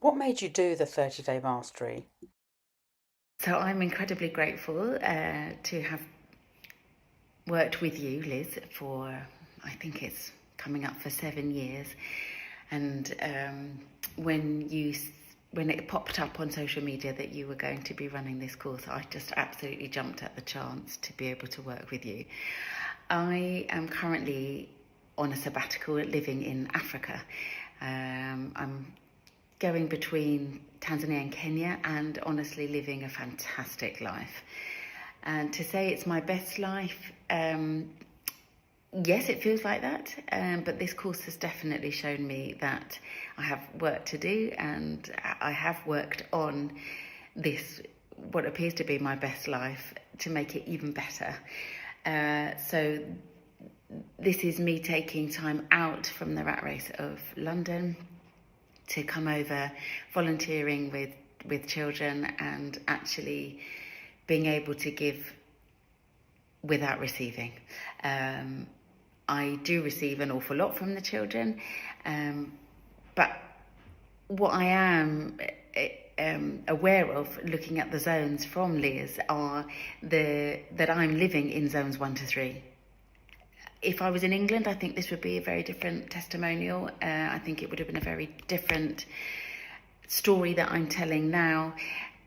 What made you do the 30-day mastery? So I'm incredibly grateful to have worked with you, Liz, for I think it's coming up for 7 years. And when it popped up on social media that you were going to be running this course, I just absolutely jumped at the chance to be able to work with you. I am currently on a sabbatical living in Africa. I'm going between Tanzania and Kenya and honestly living a fantastic life. And to say it's my best life, yes, it feels like that. But this course has definitely shown me that I have work to do, and I have worked on this, what appears to be my best life, to make it even better. So this is me taking time out from the rat race of London to come over, volunteering with children, and actually being able to give without receiving. I do receive an awful lot from the children, but what I am aware of, looking at the zones from Liz, are that I'm living in zones 1 to 3. If I was in England, I think this would be a very different testimonial. I think it would have been a very different story that I'm telling now.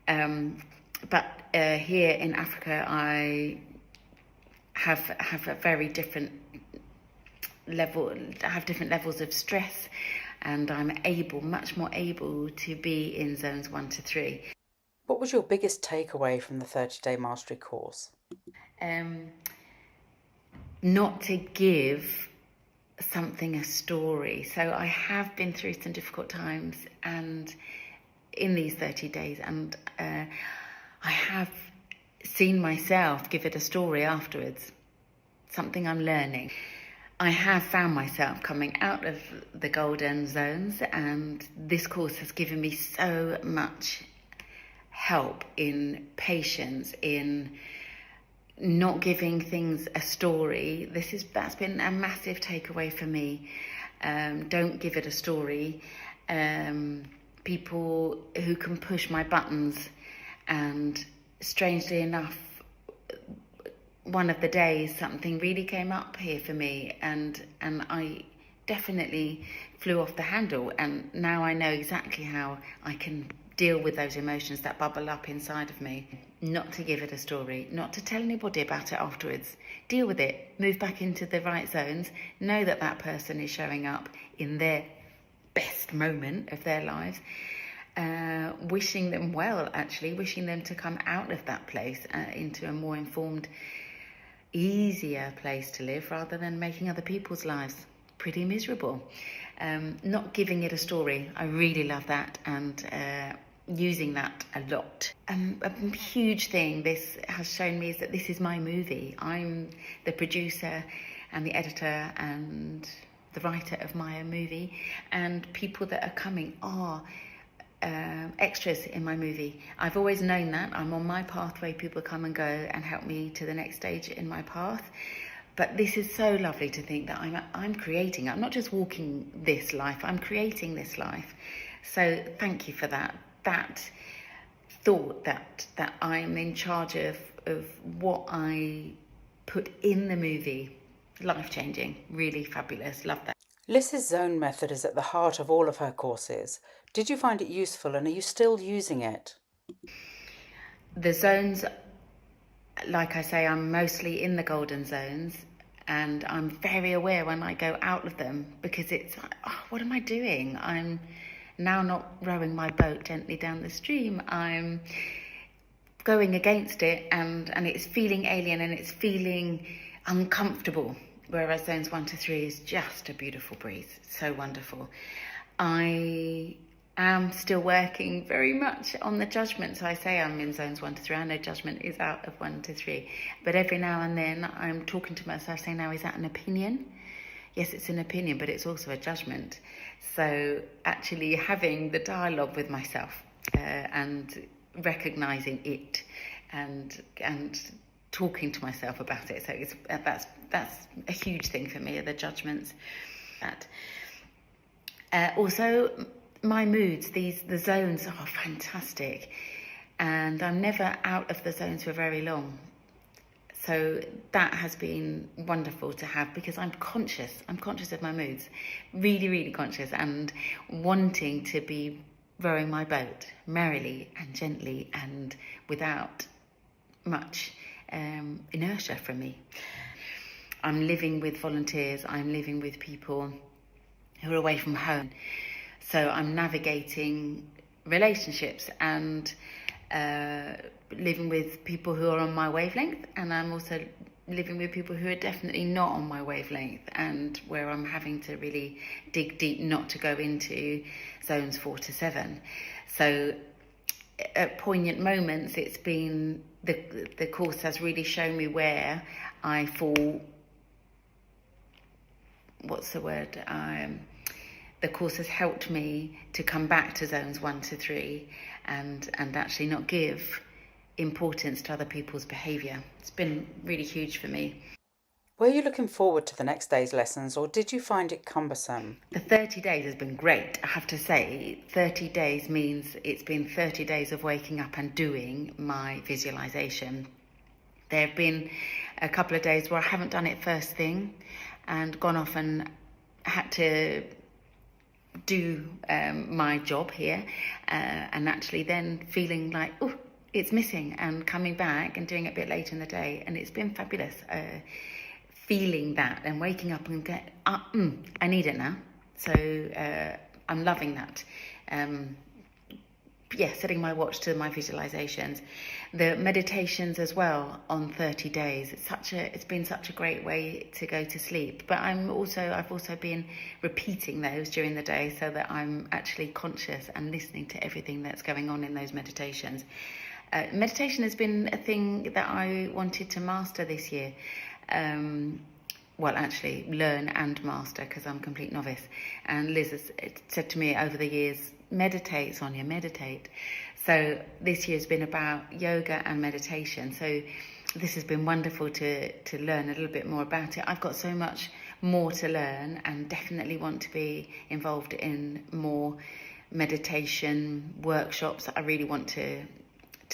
But here in Africa, I have a very different level. I have different levels of stress, and I'm much more able to be in zones 1 to 3. What was your biggest takeaway from the 30-day mastery course? Not to give something a story. So I have been through some difficult times and in these 30 days, and I have seen myself give it a story afterwards, something I'm learning. I have found myself coming out of the golden zones, and this course has given me so much help in patience, in not giving things a story. That's been a massive takeaway for me. Don't give it a story. People who can push my buttons, and strangely enough, one of the days something really came up here for me, and I definitely flew off the handle, and now I know exactly how I can deal with those emotions that bubble up inside of me. Not to give it a story, not to tell anybody about it afterwards. Deal with it, move back into the right zones, know that that person is showing up in their best moment of their lives. Wishing them well, actually, wishing them to come out of that place into a more informed, easier place to live, rather than making other people's lives pretty miserable. Not giving it a story. I really love that, and using that a lot. A huge thing this has shown me is that this is my movie. I'm the producer and the editor and the writer of my own movie, and people that are coming are extras in my movie. I've always known that. I'm on my pathway. People come and go and help me to the next stage in my path. But this is so lovely to think that I'm creating. I'm not just walking this life, I'm creating this life. So thank you for that. That thought that I'm in charge of what I put in the movie. Life-changing, really fabulous. Love that. Liz's zone method is at the heart of all of her courses. Did you find it useful, and are you still using it? The zones, like I say, I'm mostly in the golden zones, and I'm very aware when I go out of them, because it's like, oh, what am I doing? I'm now not rowing my boat gently down the stream. I'm going against it, and it's feeling alien, and it's feeling uncomfortable. Whereas zones 1 to 3 is just a beautiful breeze, so wonderful. I am still working very much on the judgment. So I say I'm in zones 1 to 3. I know judgment is out of 1 to 3. But every now and then I'm talking to myself saying, now, is that an opinion? Yes, it's an opinion, but it's also a judgment. So actually having the dialogue with myself and recognising it and talking to myself about it. So it's that's a huge thing for me, the judgments. Also, my moods, the zones are fantastic, and I'm never out of the zones for very long. So that has been wonderful to have, because I'm conscious of my moods, really, really conscious, and wanting to be rowing my boat merrily and gently and without much inertia from me. I'm living with volunteers, I'm living with people who are away from home. So I'm navigating relationships and living with people who are on my wavelength, and I'm also living with people who are definitely not on my wavelength, and where I'm having to really dig deep not to go into zones 4 to 7. So at poignant moments, it's been the course has really shown me where I fall. What's the word? The course has helped me to come back to zones 1 to 3 and actually not give importance to other people's behaviour. It's been really huge for me. Were you looking forward to the next day's lessons, or did you find it cumbersome? The 30 days has been great, I have to say. 30 days means it's been 30 days of waking up and doing my visualisation. There have been a couple of days where I haven't done it first thing and gone off and had to do my job here, and actually then feeling like, oh, it's missing, and coming back and doing it a bit later in the day, and it's been fabulous feeling that and waking up and get I need it now. So I'm loving that. Setting my watch to my visualizations, the meditations as well on 30 days. It's been such a great way to go to sleep. But I've also been repeating those during the day, so that I'm actually conscious and listening to everything that's going on in those meditations. Meditation has been a thing that I wanted to master this year. Actually learn and master, because I'm a complete novice. And Liz has said to me over the years, meditate, Sonya, meditate. So this year's been about yoga and meditation. So this has been wonderful to learn a little bit more about it. I've got so much more to learn, and definitely want to be involved in more meditation workshops. I really want to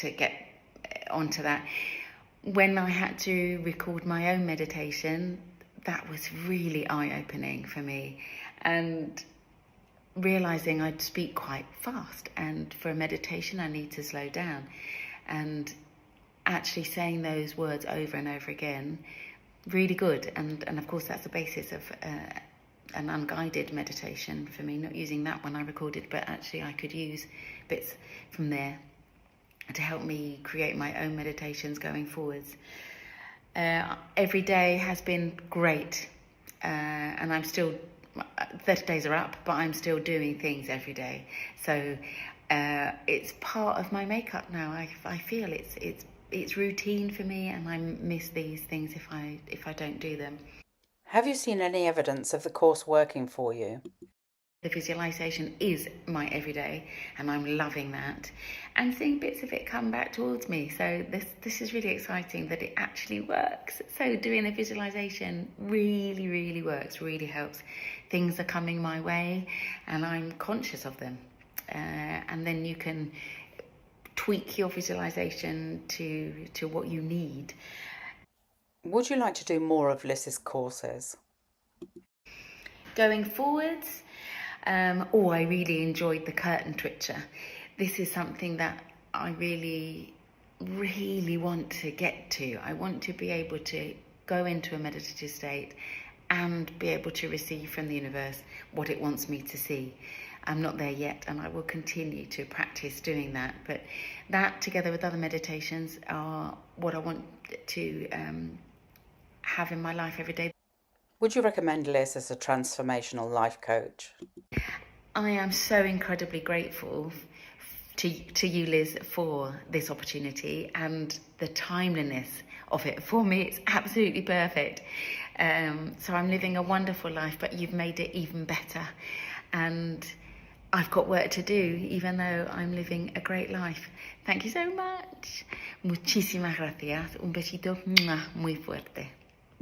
get onto that. When I had to record my own meditation, that was really eye-opening for me, and realising I'd speak quite fast, and for a meditation I need to slow down, and actually saying those words over and over again, really good. And of course that's the basis of an unguided meditation for me, not using that one I recorded, but actually I could use bits from there to help me create my own meditations going forwards. Every day has been great, and I'm still 30 days are up, but I'm still doing things every day. So it's part of my makeup now. I feel it's routine for me, and I miss these things if I don't do them. Have you seen any evidence of the course working for you? The visualization is my everyday, and I'm loving that, and seeing bits of it come back towards me. So this is really exciting that it actually works. So doing the visualization really, really works, really helps. Things are coming my way, and I'm conscious of them. And then you can tweak your visualization to what you need. Would you like to do more of Liz's courses? Going forwards, I really enjoyed the curtain twitcher. This is something that I really, really want to get to. I want to be able to go into a meditative state and be able to receive from the universe what it wants me to see. I'm not there yet, and I will continue to practice doing that. But that, together with other meditations, are what I want to have in my life every day. Would you recommend Liz as a transformational life coach? I am so incredibly grateful to you, Liz, for this opportunity and the timeliness of it. For me, it's absolutely perfect. So I'm living a wonderful life, but you've made it even better. And I've got work to do, even though I'm living a great life. Thank you so much. Muchísimas gracias. Un besito muy fuerte.